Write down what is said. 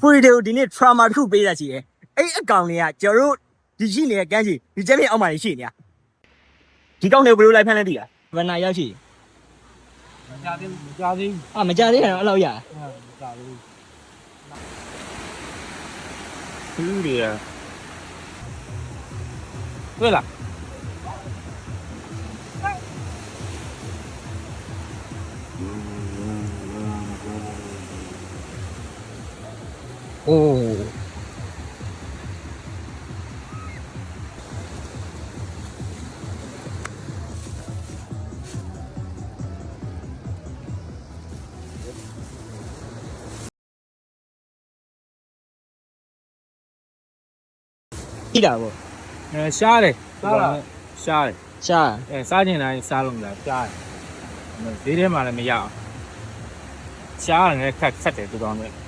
ကိုရီတွေကိုဒီနေ့ trauma တစ်ခုပေးရရှိတယ်အဲ့အကောင်တွေကကျွန်တော်တို့ဒီရှိနေတဲ့ကန်းကြီးဒီကျက်လေးအောက်မှာရှိနေတာဒီကောင်တွေဘယ်လိုလိုက်ဖမ်းလဲသိလားဘယ်နာရောက်ရှိမကြသေးမကြသေးတော့အဲ့လောက်ရမကြသေးဘူးတွေရတွေ့လားအိုးကြည့်တာပေါ့ရှားတယ်ရှားတယ် ရှားစားကျင်တိုင်းစားလို့မလားရှားတယ်ဈေးထဲမှာလည်းမရအောင်ရှားတယ်ခက်တယ်တူကောင်းတယ်